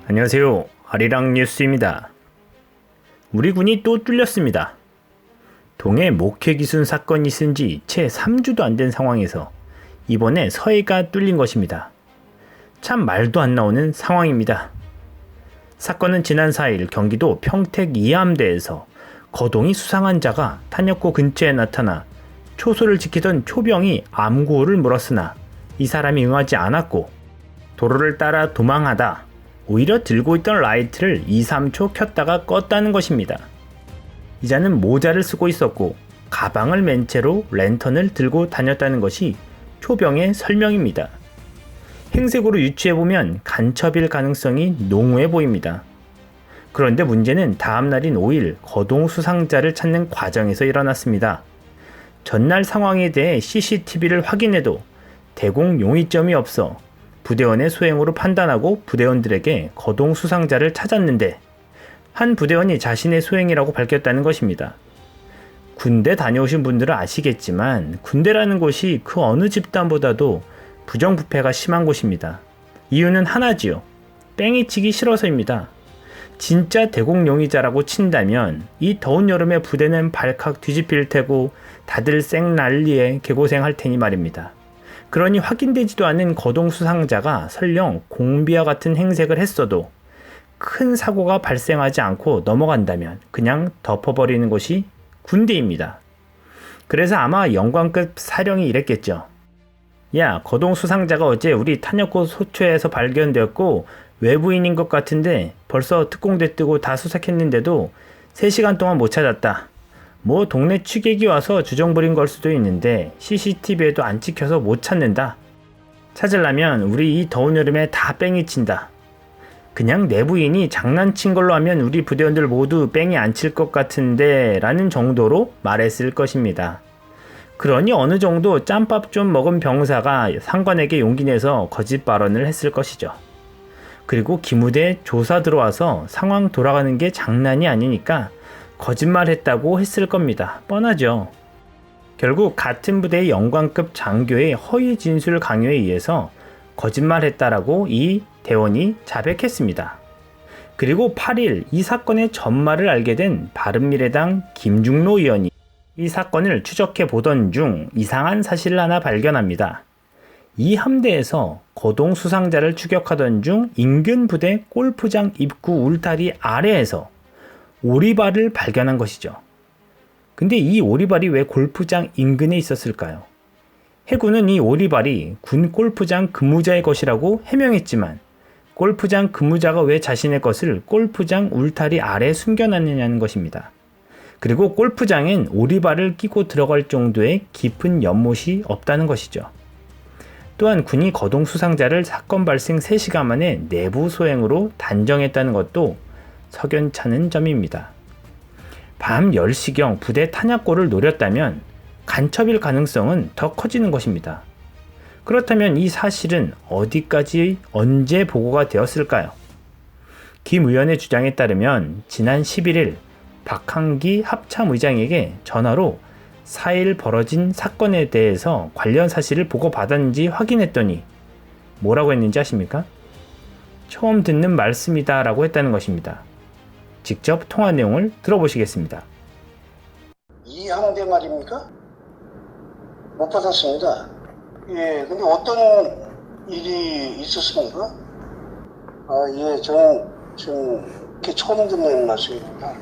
안녕하세요. 아리랑 뉴스입니다. 우리 군이 또 뚫렸습니다. 동해 목회기순 사건이 있은 지 채 3주도 안 된 상황에서 이번에 서해가 뚫린 것입니다. 참 말도 안 나오는 상황입니다. 사건은 지난 4일 경기도 평택 이암대에서 거동이 수상한 자가 탄역고 근처에 나타나 초소를 지키던 초병이 암구호를 물었으나 이 사람이 응하지 않았고 도로를 따라 도망하다 오히려 들고 있던 라이트를 2-3초 켰다가 껐다는 것입니다. 이자는 모자를 쓰고 있었고 가방을 맨 채로 랜턴을 들고 다녔다는 것이 초병의 설명입니다. 행색으로 유추해보면 간첩일 가능성이 농후해 보입니다. 그런데 문제는 다음날인 5일 거동 수상자를 찾는 과정에서 일어났습니다. 전날 상황에 대해 CCTV를 확인해도 대공 용의점이 없어 부대원의 소행으로 판단하고 부대원들에게 거동 수상자를 찾았는데 한 부대원이 자신의 소행이라고 밝혔다는 것입니다. 군대 다녀오신 분들은 아시겠지만 군대라는 곳이 그 어느 집단보다도 부정부패가 심한 곳입니다. 이유는 하나지요. 뺑이 치기 싫어서입니다. 진짜 대공 용의자라고 친다면 이 더운 여름에 부대는 발칵 뒤집힐 테고 다들 생난리에 개고생할 테니 말입니다. 그러니 확인되지도 않은 거동 수상자가 설령 공비와 같은 행색을 했어도 큰 사고가 발생하지 않고 넘어간다면 그냥 덮어버리는 것이 군대입니다. 그래서 아마 영관급 사령이 이랬겠죠. 야, 거동 수상자가 어제 우리 탄역고 소초에서 발견되었고 외부인인 것 같은데 벌써 특공대 뜨고 다 수색했는데도 3시간 동안 못 찾았다. 뭐 동네 취객이 와서 주정 부린 걸 수도 있는데 CCTV에도 안 찍혀서 못 찾는다. 찾으려면 우리 이 더운 여름에 다 뺑이 친다. 그냥 내부인이 장난친 걸로 하면 우리 부대원들 모두 뺑이 안 칠 것 같은데 라는 정도로 말했을 것입니다. 그러니 어느 정도 짬밥 좀 먹은 병사가 상관에게 용기 내서 거짓 발언을 했을 것이죠. 그리고 기무대 조사 들어와서 상황 돌아가는 게 장난이 아니니까 거짓말했다고 했을 겁니다. 뻔하죠. 결국 같은 부대의 영관급 장교의 허위 진술 강요에 의해서 거짓말했다라고 이 대원이 자백했습니다. 그리고 8일 이 사건의 전말을 알게 된 바른미래당 김중로 의원이 이 사건을 추적해 보던 중 이상한 사실을 하나 발견합니다. 이 함대에서 거동 수상자를 추격하던 중 인근 부대 골프장 입구 울타리 아래에서 오리발을 발견한 것이죠. 근데 이 오리발이 왜 골프장 인근에 있었을까요? 해군은 이 오리발이 군 골프장 근무자의 것이라고 해명했지만 골프장 근무자가 왜 자신의 것을 골프장 울타리 아래에 숨겨놨느냐는 것입니다. 그리고 골프장엔 오리발을 끼고 들어갈 정도의 깊은 연못이 없다는 것이죠. 또한 군이 거동 수상자를 사건 발생 3시간 만에 내부 소행으로 단정했다는 것도 석연찮은 점입니다. 밤 10시경 부대 탄약고를 노렸다면 간첩일 가능성은 더 커지는 것입니다. 그렇다면 이 사실은 어디까지 언제 보고가 되었을까요? 김 의원의 주장에 따르면 지난 11일 박항기 합참의장에게 전화로 4일 벌어진 사건에 대해서 관련 사실을 보고받았는지 확인했더니 뭐라고 했는지 아십니까? 처음 듣는 말씀이다 라고 했다는 것입니다. 직접 통화 내용을 들어보시겠습니다. 이 함대 말입니까? 못 받았습니다. 예, 근데 어떤 일이 있었습니까? 예, 저는 지금 이렇게 처음 듣는 말씀입니다.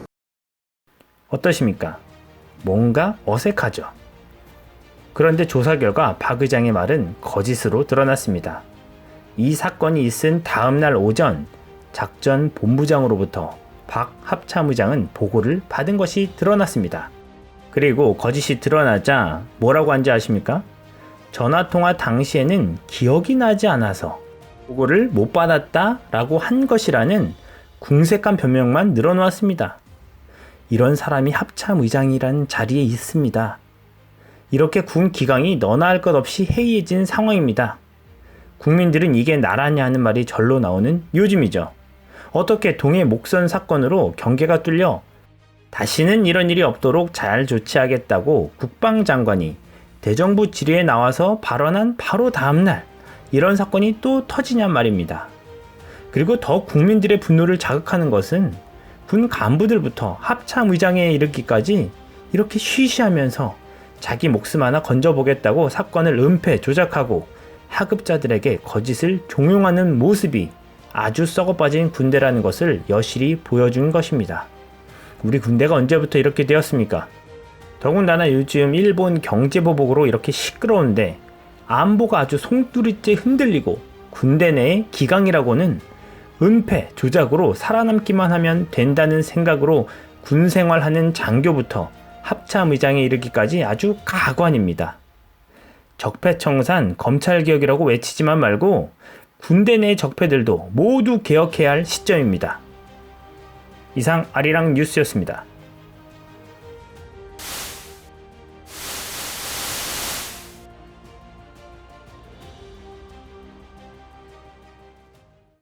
어떠십니까? 뭔가 어색하죠? 그런데 조사 결과 박 의장의 말은 거짓으로 드러났습니다. 이 사건이 있은 다음날 오전 작전 본부장으로부터 박 합참의장은 보고를 받은 것이 드러났습니다. 그리고 거짓이 드러나자 뭐라고 한지 아십니까? 전화통화 당시에는 기억이 나지 않아서 보고를 못 받았다 라고 한 것이라는 궁색한 변명만 늘어놓았습니다. 이런 사람이 합참의장이라는 자리에 있습니다. 이렇게 군 기강이 너나 할 것 없이 해이해진 상황입니다. 국민들은 이게 나라냐 하는 말이 절로 나오는 요즘이죠. 어떻게 동해 목선 사건으로 경계가 뚫려 다시는 이런 일이 없도록 잘 조치하겠다고 국방장관이 대정부 질의에 나와서 발언한 바로 다음날 이런 사건이 또 터지냔 말입니다. 그리고 더 국민들의 분노를 자극하는 것은 군 간부들부터 합참의장에 이르기까지 이렇게 쉬쉬하면서 자기 목숨 하나 건져보겠다고 사건을 은폐, 조작하고 하급자들에게 거짓을 종용하는 모습이 아주 썩어빠진 군대라는 것을 여실히 보여준 것입니다. 우리 군대가 언제부터 이렇게 되었습니까? 더군다나 요즘 일본 경제보복으로 이렇게 시끄러운데 안보가 아주 송두리째 흔들리고 군대 내의 기강이라고는 은폐, 조작으로 살아남기만 하면 된다는 생각으로 군 생활하는 장교부터 합참의장에 이르기까지 아주 가관입니다. 적폐청산, 검찰개혁이라고 외치지만 말고 군대 내 적폐들도 모두 개혁해야 할 시점입니다. 이상 아리랑 뉴스였습니다.